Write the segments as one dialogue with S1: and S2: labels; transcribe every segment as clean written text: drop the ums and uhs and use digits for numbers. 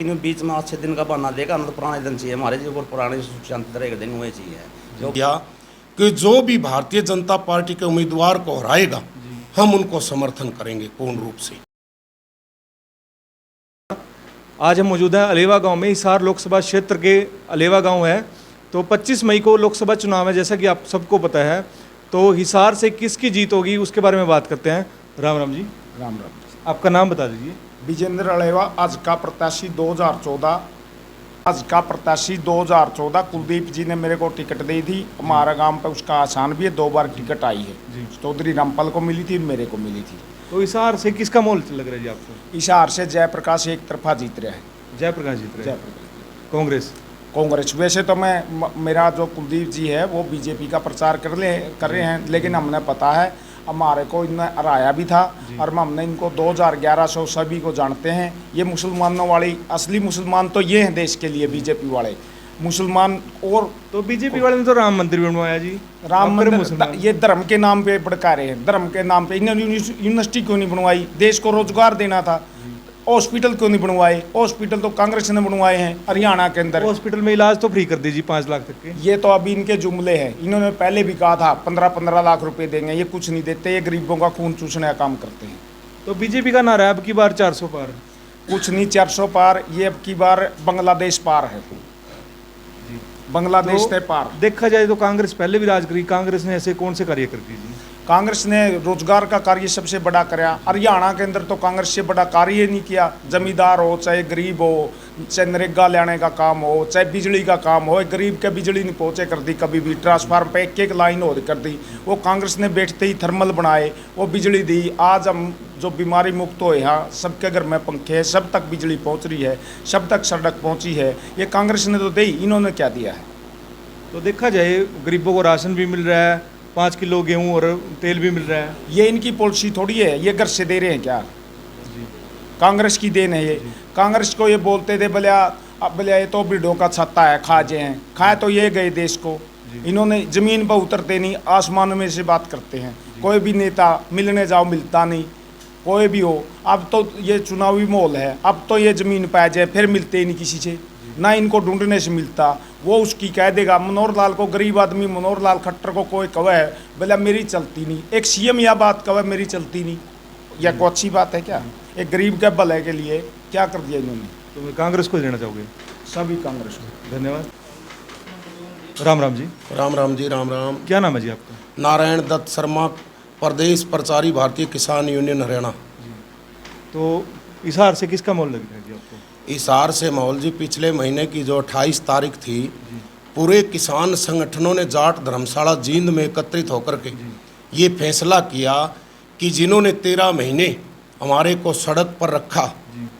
S1: इन बीच में अच्छे दिन का बहाना देगा ना, तो पुराने दिन चाहिए हमारे जो पुराने सुख शांति तरह के दिन हुए चाहिए जो
S2: किया कि जो भी भारतीय जनता पार्टी के उम्मीदवार को हराएगा हम उनको समर्थन करेंगे पूर्ण रूप से।
S3: आज हम मौजूद हैं अलेवा गांव में। हिसार लोकसभा क्षेत्र के अलेवा गांव है। तो 25 मई को लोकसभा चुनाव है, जैसा कि आप सबको पता है। तो हिसार से किसकी जीत होगी उसके बारे में बात करते हैं। राम राम जी।
S4: राम राम।
S3: आपका नाम बता दीजिए।
S4: विजेंद्र अलेवा आज का प्रत्याशी 2014। आज का प्रत्याशी 2014 कुलदीप जी ने मेरे को टिकट दी थी। हमारा गांव पे उसका आसान भी है, 2 बार टिकट आई है। चौधरी रामपाल को मिली थी, मेरे को मिली थी।
S3: तो हिसार से किसका मोल लग रहा है जी आपको?
S4: हिसार से जयप्रकाश एक तरफा जीत रहा है।
S3: जयप्रकाश जीत रहे हैं।
S4: जयप्रकाश
S3: कांग्रेस
S4: कांग्रेस। वैसे तो मेरा जो कुलदीप जी है वो बीजेपी का प्रचार कर रहे हैं, लेकिन हमने पता है हमारे को इन्हें हराया भी था और हमने इनको 2011 से सभी को जानते हैं। ये मुसलमानों वाली असली मुसलमान तो ये हैं देश के लिए, बीजेपी वाले मुसलमान। और
S3: तो बीजेपी वाले ने तो राम मंदिर बनवाया जी।
S4: राम मंदिर
S3: मुसलमान
S4: ये धर्म के नाम पे भड़का रहे हैं। धर्म के नाम पे इन्होंने यूनिवर्सिटी क्यों नहीं बनवाई? देश को रोजगार देना था। हॉस्पिटल क्यों नहीं बनवाए? हॉस्पिटल तो कांग्रेस ने बनवाए हैं हरियाणा के अंदर।
S3: हॉस्पिटल में इलाज तो फ्री कर दीजिए 5 लाख तक के।
S4: ये तो अभी इनके जुमले हैं। इन्होंने पहले भी कहा था 15-15 लाख रुपए देंगे, ये कुछ नहीं देते। ये गरीबों का खून चूसने का काम करते हैं।
S3: तो बीजेपी का नारा है अब की बार 400 पार।
S4: कुछ नहीं 400 पार, ये अब की बार बांग्लादेश पार है। बांग्लादेश से पार।
S3: देखा जाए तो कांग्रेस पहले भी राज करी। कांग्रेस ने ऐसे कौन से कार्य कर दिए जी?
S4: कांग्रेस ने रोजगार का कार्य सबसे बड़ा कराया। हरियाणा के अंदर तो कांग्रेस से बड़ा कार्य नहीं किया। जमींदार हो चाहे गरीब हो, चाहे नरेगा लेने का काम हो, चाहे बिजली का काम हो, गरीब के बिजली नहीं पहुंचे कर दी कभी भी। ट्रांसफार्मर पे एक लाइन और कर दी। वो कांग्रेस ने बैठते ही थर्मल बनाए, वो बिजली दी। आज हम जो बीमारी मुक्त हो यहाँ सबके घर में पंखे है, सब तक बिजली पहुँच रही है, सब तक सड़क पहुँची है। ये कांग्रेस ने तो दी, इन्होंने क्या दिया है?
S3: तो देखा जाए गरीबों को राशन भी मिल रहा है, 5 किलो गेहूं और तेल भी मिल रहा है।
S4: ये इनकी पॉलिसी थोड़ी है, ये घर से दे रहे हैं क्या? कांग्रेस की देन है ये। कांग्रेस को ये बोलते थे भले ये तो बिडों का छत्ता है, खाजे हैं। खाए तो ये गए देश को। इन्होंने जमीन पर उतरते नहीं, आसमान में से बात करते हैं। कोई भी नेता मिलने जाओ मिलता नहीं, कोई भी हो। अब तो ये चुनावी माहौल है, अब तो ये जमीन पे आ जाए फिर मिलते ही नहीं किसी से, ना इनको ढूंढने से मिलता। वो उसकी कह देगा। मनोहर लाल को, गरीब आदमी मनोहर लाल खट्टर को कोई कहे बोला मेरी चलती नहीं। एक सीएम यह बात कहे मेरी चलती नहीं, यह कोई अच्छी बात है क्या? एक गरीब के भले के लिए क्या कर दिया इन्होंने?
S3: तो कांग्रेस को देना चाहोगे?
S4: सभी कांग्रेस को।
S3: धन्यवाद। राम राम जी।
S2: राम राम जी। राम राम।
S3: क्या नाम है जी आपका?
S2: नारायण दत्त शर्मा, प्रदेश प्रचारी भारतीय किसान यूनियन हरियाणा।
S3: तो हिसार से किसका मोल लग रहा है जी आपको?
S2: हिसार से माहौल जी पिछले महीने की जो 28 तारीख थी, पूरे किसान संगठनों ने जाट धर्मशाला जींद में एकत्रित होकर के ये फैसला किया कि जिन्होंने 13 महीने हमारे को सड़क पर रखा,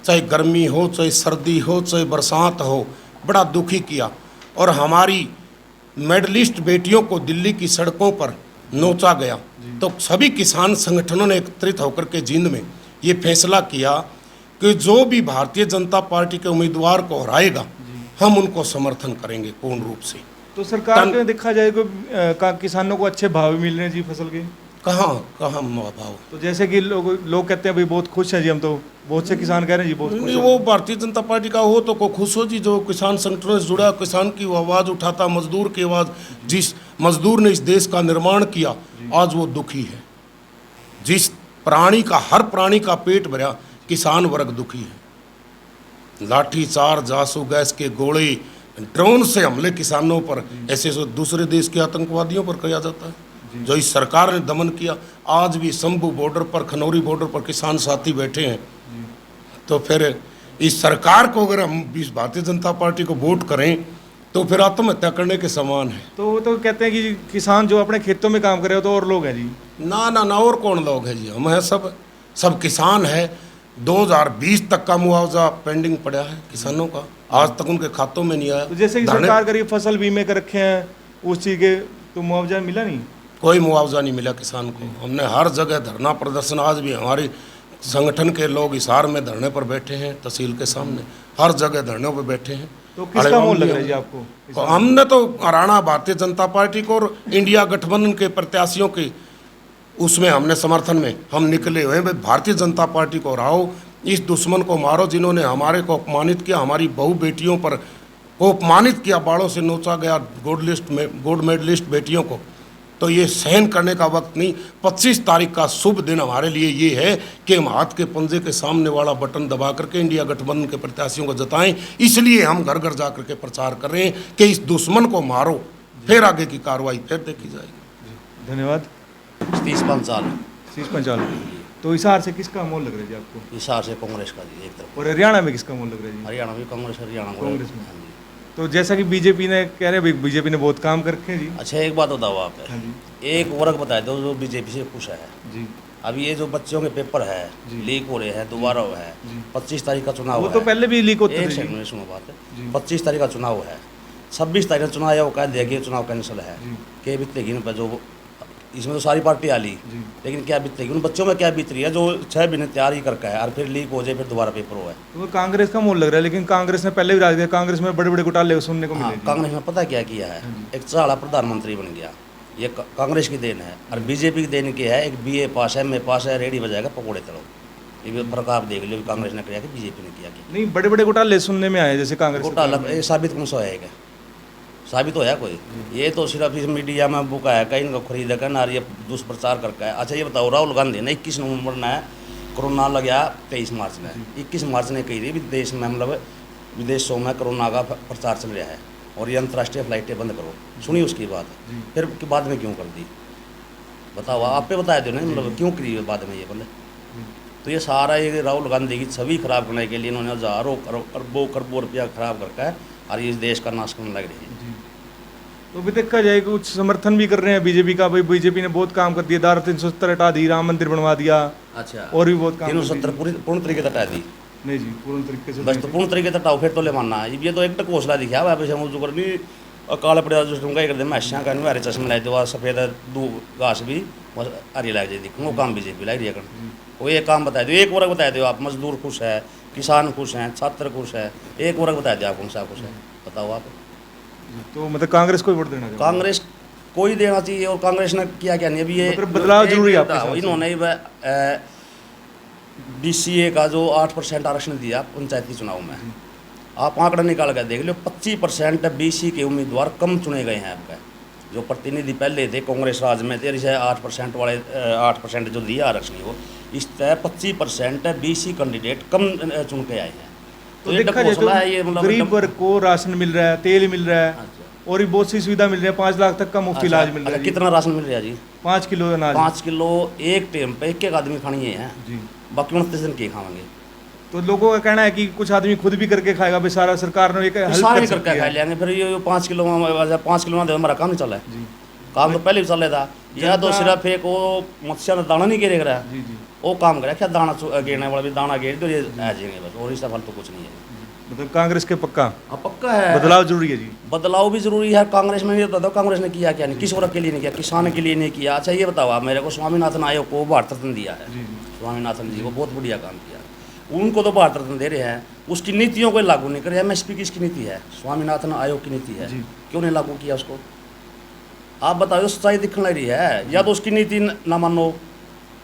S2: चाहे गर्मी हो, चाहे सर्दी हो, चाहे बरसात हो, बड़ा दुखी किया। और हमारी मेडलिस्ट बेटियों को दिल्ली की सड़कों पर नोचा गया। तो सभी किसान संगठनों ने एकत्रित होकर के जींद में ये फैसला किया कि जो भी भारतीय जनता पार्टी के उम्मीदवार को हराएगा हम उनको समर्थन करेंगे पूर्ण रूप से।
S3: तो सरकार में देखा जाए कि किसानों को अच्छे भाव मिल रहे हैं जी फसल के।
S2: कहाँ भाव?
S3: तो जैसे कि लोग कहते हैं भाई बहुत खुश हैं जी हम, तो बहुत से किसान कह रहे हैं जी बहुत खुश
S2: नहीं,
S3: हैं।
S2: वो भारतीय जनता पार्टी का हो तो को खुश हो जी। जो किसान संगठनों से जुड़ा, किसान की आवाज़ उठाता, मजदूर की आवाज़, जिस मजदूर ने इस देश का निर्माण किया, आज वो दुखी है। जिस प्राणी का, हर प्राणी का पेट भरा, किसान वर्ग दुखी है। लाठीचार्ज, आंसू गैस के गोले, ड्रोन से हमले किसानों पर, ऐसे जो दूसरे देश के आतंकवादियों पर किया जाता है, जो इस सरकार ने दमन किया। आज भी शंभू बॉर्डर पर, खनौरी बॉर्डर पर किसान साथी बैठे हैं। तो फिर इस सरकार को अगर हम इस भारतीय जनता पार्टी को वोट करें तो फिर आत्महत्या करने के समान है।
S3: तो वो तो कहते हैं कि किसान जो अपने खेतों में काम कर रहे हो तो और लोग हैं जी।
S2: ना ना ना, और कौन लोग हैं जी? हम हैं, सब किसान है। 2020 तक का मुआवजा पेंडिंग पड़ा है किसानों का, आज तक उनके खातों में नहीं आया।
S3: तो जैसे कि सरकार करीब फसल बीमे कर रखे हैं उस चीज़ के, तो मुआवजा मिला नहीं?
S2: कोई मुआवजा नहीं मिला किसान को। हमने हर जगह धरना प्रदर्शन, आज भी हमारे संगठन के लोग हिसार में धरने पर बैठे हैं, तहसील के सामने हर जगह धरनों पर बैठे हैं।
S3: तो किसका मोल लग रहा है जी आपको?
S2: तो हमने तो हरियाणा भारतीय जनता पार्टी को और इंडिया गठबंधन के प्रत्याशियों के उसमें हमने समर्थन में हम निकले हुए हैं। भारतीय जनता पार्टी को हराओ, इस दुश्मन को मारो जिन्होंने हमारे को अपमानित किया, हमारी बहू बेटियों पर को अपमानित किया, बाड़ों से नोचा गया गोल्ड मेडलिस्ट बेटियों को। तो ये सहन करने का वक्त नहीं। 25 तारीख का शुभ दिन हमारे लिए ये है कि हम हाथ के पंजे के सामने वाला बटन दबा करके इंडिया गठबंधन के प्रत्याशियों को जताएं। इसलिए हम घर घर जा करके प्रचार कर रहे हैं कि इस दुश्मन को मारो, फिर आगे की कार्रवाई फिर देखी जाएगी।
S3: धन्यवाद।
S1: 30-5 साल
S3: शीश पंचाल। तो हिसार से किसका मोल लग रहा है जी आपको?
S1: हिसार से कांग्रेस का जी एक तरफ,
S3: और हरियाणा में किसका मोल लग रहा है जी?
S1: हरियाणा में कांग्रेस, हरियाणा में
S3: कांग्रेस में।
S1: हाँ जी।
S3: तो जैसा कि बीजेपी ने कह रहे हैं, बीजेपी ने बहुत काम कर रखे हैं जी।
S1: अच्छा एक बात बताओ आप,
S3: हाँ जी
S1: एक वर्ग बताए दो जो बीजेपी से खुश है।
S3: जी
S1: अब ये जो बच्चों के पेपर है
S3: जी।
S1: लीक हो रहे हैं, दोबारा हुआ है।
S3: जी।
S1: 25 तारीख का चुनाव
S3: वो
S1: है।
S3: तो पहले भी लीक होते
S1: एक
S3: थे
S1: सेकंड
S3: जी।
S1: में सुनो बात।
S3: जी।
S1: 25 तारीख का चुनाव है, 26 तारीख का चुनाव आयोग कह देगी ये चुनाव कैंसिल है
S3: जी।
S1: के बीतेगी उन पर, जो इसमें तो सारी पार्टी आ ली,
S3: जी।
S1: लेकिन क्या बीतेगी उन बच्चों में, क्या बीत रही है जो 6 महीने तैयार ही करके है और फिर लीक हो जाए, फिर दोबारा पेपर हुआ है।
S3: तो वो कांग्रेस का मोल लग रहा है, लेकिन कांग्रेस ने पहले भी राज दिया, कांग्रेस में बड़े बड़े घोटाले सुनने को
S1: हाँ,
S3: मिले जी।
S1: कांग्रेस ने पता क्या किया है, एक चाड़ा प्रधानमंत्री बन गया, ये कांग्रेस की देन है। और बीजेपी की देन की है, एक BA पास है, MA पास है, रेडी बजाएगा पकौड़े तलो। ये भी फर्क आप देख लो, कांग्रेस ने किया कि बीजेपी ने किया कि
S3: नहीं, बड़े बड़े घोटाले सुनने में आए जैसे कांग्रेस
S1: घोटाला। ये साबित कौन सा होएगा? साबित होया कोई? ये तो सिर्फ इस मीडिया में बुका है, कहीं इनको खरीद कर ना, ये दुष्प्रचार करके है। अच्छा ये बताओ, राहुल गांधी ने 21 नवंबर ने कोरोना लग गया 23 मार्च में, 21 मार्च ने कही थी विदेश में, मतलब विदेशों में कोरोना का प्रचार चल रहा है और ये अंतर्राष्ट्रीय फ्लाइटें बंद करो। सुनी उसकी बात, फिर बाद में क्यों कर दी बताओ? आप पे बताया दो ना, मतलब क्यों करी बाद में ये बोले? तो ये सारा ये राहुल गांधी की छवि खराब करने के लिए इन्होंने हज़ारों अरबों रुपया खराब करके और इस देश का नाश करने लग रही है।
S3: तो भी देखा जाए कुछ समर्थन भी कर रहे हैं बीजेपी का, भाई बीजेपी ने बहुत काम कर दिया, धारा 370 हटा दी, राम मंदिर बनवा दिया,
S1: अच्छा,
S3: और भी बहुत काम कर
S1: 370 पूर्ण तरीके हटा दी।
S3: दिया। नहीं जी, पूर्ण तरीके से
S1: बस तो पूर्ण तरीके हटाओ फिर तो ले मानना। ये तो एक टक हौसला दिखा हुआ है, मुझे करनी काले पड़े जो दूंगा कर दे, मैं ऐसा कहूँ हरे चश्मे लाए तो सफ़ेद दू घास भी हरी लग जाए दिखूँ, वो काम बीजेपी लाई रही है। वो एक काम बता दो, एक वर्ग बता दो आप, मजदूर खुश है, किसान खुश हैं, छात्र खुश है, एक वर्ग बता दो आप कौन सा खुश है बताओ आप?
S3: तो मतलब कांग्रेस को ही वोट देना चाहिए?
S1: कांग्रेस को ही देना चाहिए। और कांग्रेस ने किया क्या नहीं? अभी ये
S3: मतलब बदलाव जरूरी है आपके हिसाब से?
S1: इन्होंने BCA का जो 8% आरक्षण दिया पंचायती चुनाव में, आप आंकड़ा निकाल कर देख लो, 25% BC के उम्मीदवार कम चुने गए हैं आपका। जो प्रतिनिधि पहले थे कांग्रेस राज में थे, जैसे 8% वाले 8% जो दिया आरक्षण वो, इस तरह 25% BC कैंडिडेट कम चुन के आए हैं।
S3: तो देखा जाए तो
S1: ये मतलब
S3: गरीब वर्ग को राशन मिल रहा है, तेल मिल रहा है, और भी बहुत सी सुविधा मिल रही है, 5 लाख तक का मुफ्त इलाज मिल रहा है।
S1: कितना राशन मिल रहा है जी?
S3: 5 किलो अनाज।
S1: 5 किलो एक टाइम पे एक आदमी खानी है
S3: जी।
S1: बाकी 29 दिन के खाएंगे।
S3: तो लोगों का कहना है कि कुछ आदमी खुद भी करके खाएगा, भाई सारा सरकार ने एक हेल्प
S1: सारे
S3: कर
S1: करके
S3: सकती
S1: खा
S3: है।
S1: लेंगे। फिर ये 5 किलो में दे हमारा काम नहीं चला है।
S3: जी
S1: काम तो पहले भी चल रहा था। यह तो सिर्फ एक वो मत्स्य का दाना नहीं गिरेगा रहा,
S3: जी जी।
S1: वो काम करे क्या, दाना गिरने वाला भी दाना गिर दो, ये आ जाएंगे बस, और इसका फल तो कुछ नहीं है।
S3: मतलब कांग्रेस के पक्का
S1: अब पक्का है
S3: बदलाव जरूरी है जी।
S1: बदलाव भी जरूरी है। कांग्रेस में ये बताओ कांग्रेस ने किया क्या नहीं, किस वर्ग के लिए नहीं किया, किसान के लिए नहीं किया। अच्छा ये बताओ आप मेरे को, स्वामीनाथन आयोग को भारत रत्न दिया है।
S3: जी जी।
S1: स्वामीनाथन जी को बहुत बढ़िया काम किया, उनको तो भारत रत्न दे रहे हैं, उसकी नीतियों को लागू नहीं करे। MSP की इसकी नीति है, स्वामीनाथन आयोग की नीति है,
S3: जी।
S1: क्यों नहीं लागू किया उसको? आप बताओ, सच्चाई दिखने लग रही है। या तो उसकी नीति ना मानो,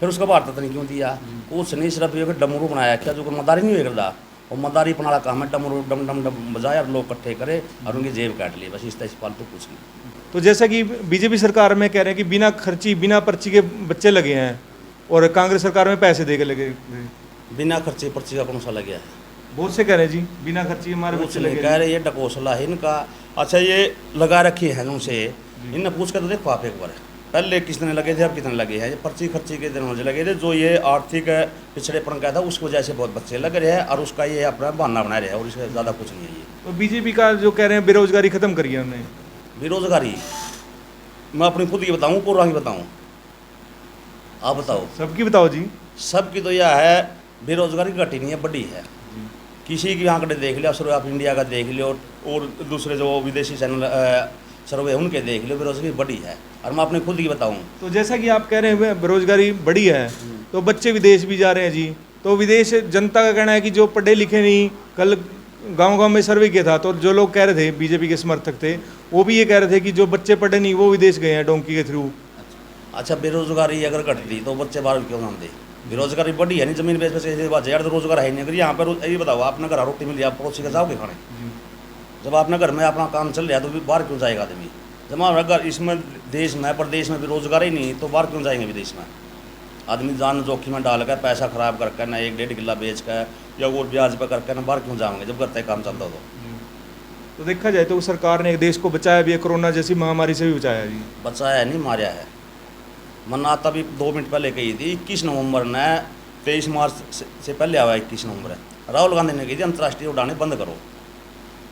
S1: फिर उसका भारत रत्न क्यों दिया? उसने सिर्फ एक डमरू बनाया क्या, जो मदारी नहीं करता, और मदारी अपना काम है, डमरू डम डम डम बजाए और लोग इकट्ठे करे और उनकी जेब काट ली, बस इस तरह से फालतू कुछ नहीं।
S3: तो जैसा कि बीजेपी सरकार में कह रहे हैं कि बिना खर्ची बिना पर्ची के बच्चे लगे हैं, और कांग्रेस सरकार में पैसे दे के लगे।
S1: बिना खर्चे पर्ची का कौन सा लग गया है?
S3: बहुत से कह रहे हैं जी बिना खर्ची हमारे बच्चे लगे।
S1: कह रहे ये डकोसला है इनका। अच्छा ये लगा रखी है उनसे, इनने पूछ कर तो देखो आप एक बार, पहले कितने लगे थे अब कितने लगे हैं? ये पर्ची खर्ची के दिन मुझे लगे थे, जो ये आर्थिक पिछड़ेपन का था उस वजह से बहुत बच्चे लग रहे हैं, और उसका ये अपना बहाना बना रहे हैं, और इससे ज़्यादा कुछ नहीं है। ये
S3: तो बीजेपी का जो कह रहे हैं बेरोजगारी खत्म करिए हमने।
S1: बेरोजगारी मैं अपनी खुद की बताऊँ, पूरा की बताऊँ, आप बताओ?
S3: सबकी बताओ जी।
S1: सबकी तो यह है, बेरोजगारी घटी नहीं है, बढ़ी है। किसी की आंकड़े देख लिया, सिर्फ आप इंडिया का देख लियो और दूसरे जो विदेशी चैनल सर्वे उनके देख लो, बेरोजगारी बढ़ी है। और मैं अपनी खुद की बताऊं,
S3: तो जैसा कि आप कह रहे हैं बेरोजगारी बढ़ी है, तो बच्चे विदेश भी जा रहे हैं जी। तो विदेश जनता का कहना है कि जो पढ़े लिखे नहीं, कल गांव-गांव में सर्वे किया था, तो जो लोग कह रहे थे बीजेपी के समर्थक थे, वो भी ये कह रहे थे कि जो बच्चे पढ़े नहीं वो विदेश गए हैं डोंकी के थ्रू।
S1: अच्छा बेरोजगारी अगर घटती तो बच्चे बाहर क्यों ना दे? बेरोजगारी बढ़ी है नहीं, जमीन बेच बेच के बात यार, तो रोजगार है नहीं। अगर यहाँ पर ये बताओ, आपने घर रोटी मिली, आप पड़ोसी का जाओगे खाने? जब आपने घर में अपना काम चल रहा है तो भी बाहर क्यों जाएगा आदमी? जब अगर इसमें देश में प्रदेश में बेरोजगार ही नहीं तो बाहर क्यों जाएंगे विदेश में? आदमी जान जोखिम में डाल कर पैसा खराब करके ना 1-1.5 किला बेच कर या वो ब्याज पर करके ना बाहर क्यों जाओगे जब करते काम चलता हो?
S3: तो देखा जाए तो सरकार ने देश को बचाया भी है, कोरोना जैसी महामारी से भी बचाया जी।
S1: बचाया नहीं, मारा है। मन्ना तभी 2 मिनट पहले कही थी, 21 नवंबर ने 23 मार्च से पहले आया 21 नवंबर है, राहुल गांधी ने कही थी अंतर्राष्ट्रीय उड़ानें बंद करो,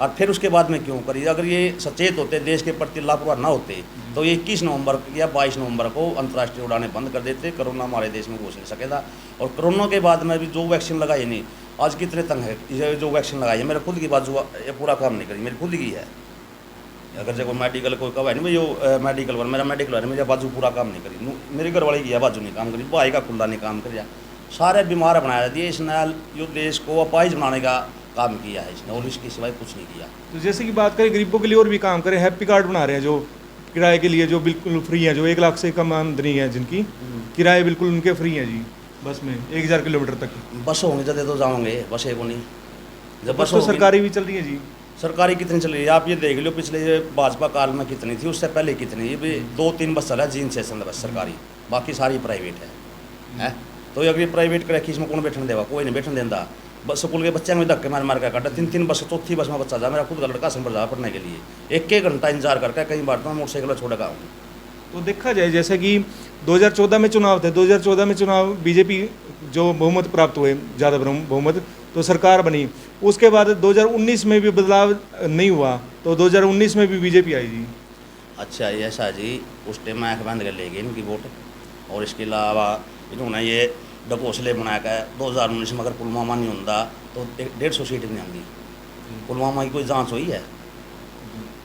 S1: और फिर उसके बाद में क्यों करी? अगर ये सचेत होते, देश के प्रति लापरवाह ना होते तो ये 21 नवंबर या 22 नवंबर को अंतर्राष्ट्रीय उड़ानें बंद कर देते। कोरोना हमारे देश में घुस नहीं सके था। और कोरोना के बाद में भी जो वैक्सीन लगाई नहीं, आज कितने तंग है ये जो वैक्सीन लगाई है, मेरे खुद की बाजू ये पूरा काम नहीं करी, मेरी खुद की है। अगर जब मेडिकल कोई कहा नहीं भाई मेडिकल पर मेरा मेडिकल है, मेरी बाजू पूरा काम नहीं करी, मेरे घर वाले की है बाजू नहीं काम करी, भाई का खुला नहीं काम कर, सारे बीमार बनाया दिए इसने। यो देश को अपाहिज बनाने का काम किया है इसने, और इसके सिवाय कुछ नहीं किया।
S3: तो जैसे कि बात करें गरीबों के लिए और भी काम करें, हैप्पी कार्ड बना रहे हैं जो किराए के लिए, जो बिल्कुल फ्री है, जो 1 लाख से कम आमदनी है जिनकी, किराए बिल्कुल उनके फ्री हैं जी, बस में 1000 किलोमीटर तक।
S1: बस होंगे जब तो जाओगे, बस एक नहीं। जब
S3: बस तो सरकारी भी चल रही है जी।
S1: सरकारी कितनी चल रही है आप ये देख लो, पिछले भाजपा काल में कितनी थी, उससे पहले कितनी, ये भी 2-3 बस चला जीन सेशन बस सरकारी, बाकी सारी प्राइवेट है। तो अगर ये प्राइवेट करे इसमें कौन बैठने देगा? कोई नहीं बैठने देता। बस स्कूल के बच्चे में धक्के मार कर काटा, 3-3 बस, चौथी बस में बच्चा जा, मेरा खुद का लड़का संभर जा पढ़ने के लिए 1-1 घंटा इंतजार करके कई बार तो मोटरसाइकिल छोड़ेगा।
S3: तो देखा जाए जैसे कि 2014 में चुनाव थे, 2014 में चुनाव बीजेपी जो बहुमत प्राप्त हुए, ज़्यादा बहुमत, तो सरकार बनी। उसके बाद 2019 में भी बदलाव नहीं हुआ, तो 2019 में भी बीजेपी आई जी।
S1: अच्छा ये ऐसा जी, उस टाइम में आँख बंद कर ले गई इनकी वोट। और इसके अलावा इन्होंने ये ढकोसले बना कर 2019 में अगर पुलवामा नहीं होता तो 150 सीट नहीं आती। पुलवामा की कोई जांच हुई है?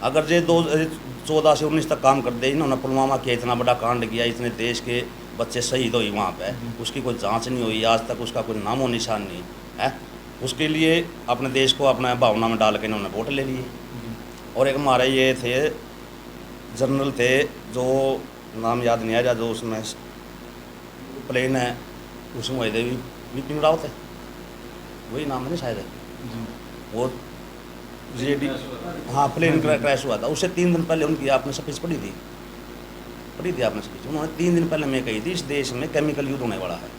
S1: अगर ये 2014 से 19 तक काम कर दे, इन्होंने पुलवामा किया, इतना बड़ा कांड किया, इतने देश के बच्चे शहीद हुई वहाँ पे, उसकी कोई जांच नहीं हुई आज तक, उसका कोई नामो निशान नहीं है। उसके लिए अपने देश को अपना भावना में डाल के इन्होंने वोट ले लिए। और एक हमारे ये थे जनरल थे, जो नाम याद नहीं आ रहा, जो उसमें प्लेन है उसमें हुए थे, विपिन रावत है, वही नाम है ना शायद, वो जेडी, हाँ प्लेन क्रैश हुआ था, उससे 3 दिन पहले उनकी आपने स्पीच पढ़ी थी आपने स्पीच, उन्होंने 3 दिन पहले मैं कही थी इस देश में केमिकल युद्ध होने वाला है।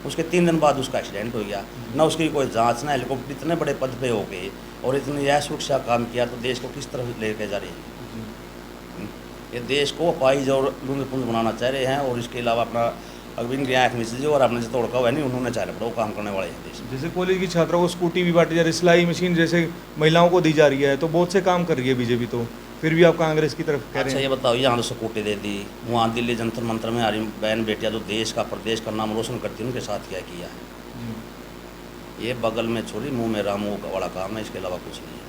S1: उसके 3 दिन बाद उसका एक्सीडेंट हो गया, ना उसकी कोई जांच, ना हेलीकॉप्टर इतने बड़े पद पे हो गए और इतनी यह सुरक्षा काम किया, तो देश को किस तरह लेके जा रही है? ये देश को अपाहिज और लूंद-पुंज बनाना चाह रहे हैं। और इसके अलावा अपना अगर इनकी आँख में से जो और आपने जो तोड़का हुआ है नहीं, उन्होंने चाह रहे वो काम करने वाले हैं देश में।
S3: जैसे कॉलेज की छात्रों को स्कूटी भी बांटी जा रही है, सिलाई मशीन जैसे महिलाओं को दी जा रही है, तो बहुत से काम कर रही है बीजेपी, तो फिर भी आप कांग्रेस की तरफ कह रहे
S1: अच्छा
S3: हैं।
S1: ये बताओ, यहाँ तो स्कूटी दे दी, वहाँ दिल्ली जंतर मंतर में हमारी बहन बेटियाँ जो देश का प्रदेश का नाम रोशन करती है, उनके साथ क्या किया है? ये बगल में छोरी मुँह में रामू का बड़ा काम है, इसके अलावा कुछ नहीं है।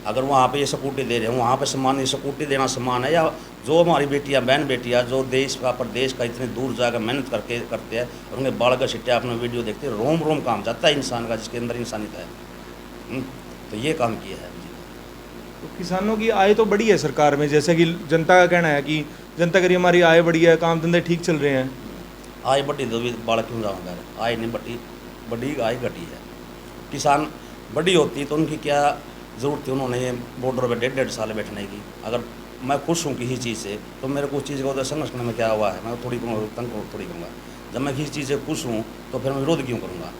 S1: अगर वहाँ पे ये स्कूटी दे रहे हैं, वहाँ पे सम्मान, ये स्कूटी देना सम्मान है? या जो हमारी बेटियाँ बहन बेटियाँ जो देश का प्रदेश का इतने दूर जाकर मेहनत करके करते हैं और उनके बाल का छिट्टे आपने वीडियो देखते हैं, रोम रोम काम जाता है इंसान का, जिसके अंदर इंसानियत है। तो ये काम किया है जी।
S3: तो किसानों की आय तो बढ़ी है सरकार में, जैसे कि जनता का कहना है कि जनता कह रही हमारी आय बढ़ी है, काम धंधे ठीक चल रहे हैं।
S1: आय बढ़ी तो भी बाल क्यों जाऊँगा? आय नहीं बढ़ी, बड़ी आय घटी है। किसान बड़ी होती तो उनकी क्या ज़रूरत थी, उन्होंने ये बॉर्डर पर 1.5 साल बैठने की। अगर मैं खुश हूँ किसी चीज़ से तो मेरे को उस चीज़ का उधर संघर्ष करने में क्या हुआ है? मैं थोड़ी तंग थोड़ी करूँगा। जब मैं किसी चीज़ से खुश हूँ तो फिर मैं विरोध क्यों करूँगा?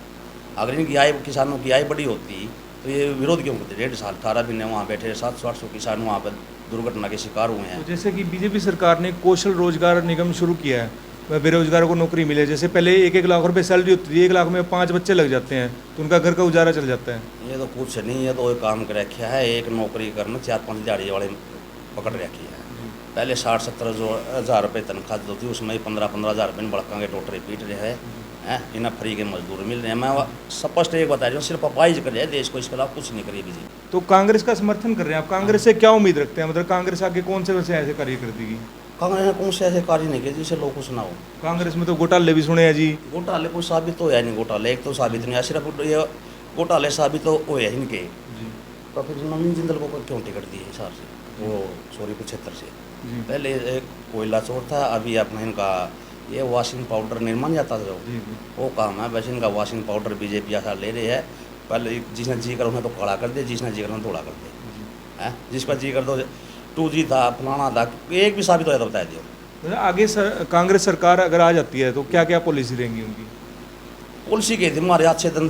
S1: अगर इनकी आय, किसानों की आय बड़ी होती तो ये विरोध क्यों करते? 1.5 साल 18 दिन वहाँ बैठे, 700-800 किसान वहाँ पर दुर्घटना के शिकार हुए हैं।
S3: तो जैसे कि बीजेपी सरकार ने कौशल रोजगार निगम शुरू किया है, बेरोजगारों को नौकरी मिले। जैसे पहले 1-1 लाख रुपए सैलरी होती थी, 1 लाख में 5 बच्चे लग जाते हैं तो उनका घर का गुजारा चल जाता है।
S1: ये तो कुछ नहीं है, तो एक काम कर रखा है, एक नौकरी करना 4-5 दिहाड़ी वाले पकड़ रखी है। पहले 60-70 हज़ार रुपये तनख्वाह जो थी, उसमें 15-15 हज़ार रुपये बड़का के टोटरे पीट रहे हैं, इन्हें फ्री के मजदूर मिल रहे हैं। मैं स्पष्ट एक बता रही हूँ, सिर्फ अपाहिज कर रहे हैं देश को, इसके अलावा कुछ नहीं करिए बीजेपी।
S3: तो कांग्रेस का समर्थन कर रहे हैं आप, कांग्रेस से क्या उम्मीद रखते हैं? मतलब कांग्रेस आगे कौन से वैसे ऐसे कार्य कर देगी?
S1: कांग्रेस ने कौन से ऐसे कार्य नहीं किए जिसे लोग को सुनाओ?
S3: कांग्रेस में तो घोटाले भी सुने हैं जी।
S1: घोटाले कोई साबित तो है नहीं, घोटाले एक तो साबित नहीं है, सिर्फ ये घोटाले साबित तो हुए हैं इनके। तो फिर नवीन जिंदल को क्यों टिकट दी है हिसाब से, वो सॉरी 75 से? पहले एक कोयला चोर था, अभी अपना इनका ये वॉशिंग पाउडर निर्माण जाता था जो
S3: जी जी
S1: वो काम है। वैसे इनका वॉशिंग पाउडर बीजेपी ऐसा ले रही है, पहले जिसने जी कर उन्हें तो खड़ा कर दे, जिसने जी कर उन्हें थोड़ा कर दे है, जिसका जी कर दो 2G था फलाना था, एक भी साबित होया तो बता दियो।
S3: मतलब आगे कांग्रेस सरकार अगर आ जाती है तो क्या क्या पॉलिसी रहेंगी उनकी?
S1: पॉलिसी के थे हमारे अच्छे दिन,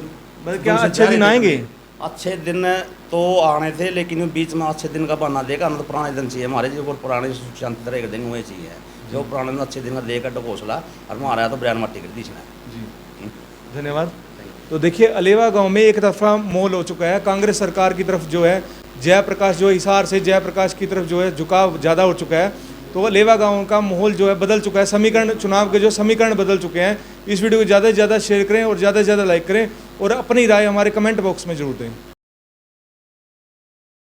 S3: मतलब क्या अच्छे दिन आएंगे?
S1: अच्छे दिन तो आने थे, लेकिन बीच में अच्छे दिन का बहाना देगा, हमें तो पुराने दिन चाहिए हमारे, जो पुराने शांति तरह के दिन हुए चाहिए, जो पुराने दिन अच्छे दिन का देकर ढकोसला और हमारा तो बयान मट्टी कर दी इसने।
S3: जी धन्यवाद। तो देखिए अलेवा गांव में एक तरफा मोल हो चुका है, कांग्रेस सरकार की तरफ जो है जयप्रकाश, जो हिसार से जयप्रकाश की तरफ जो है झुकाव ज़्यादा हो चुका है। तो अलेवा गांव का माहौल जो है बदल चुका है, समीकरण चुनाव के जो समीकरण बदल चुके हैं। इस वीडियो को ज़्यादा से ज़्यादा शेयर करें और ज़्यादा से ज़्यादा लाइक करें और अपनी राय हमारे कमेंट बॉक्स में जरूर दें।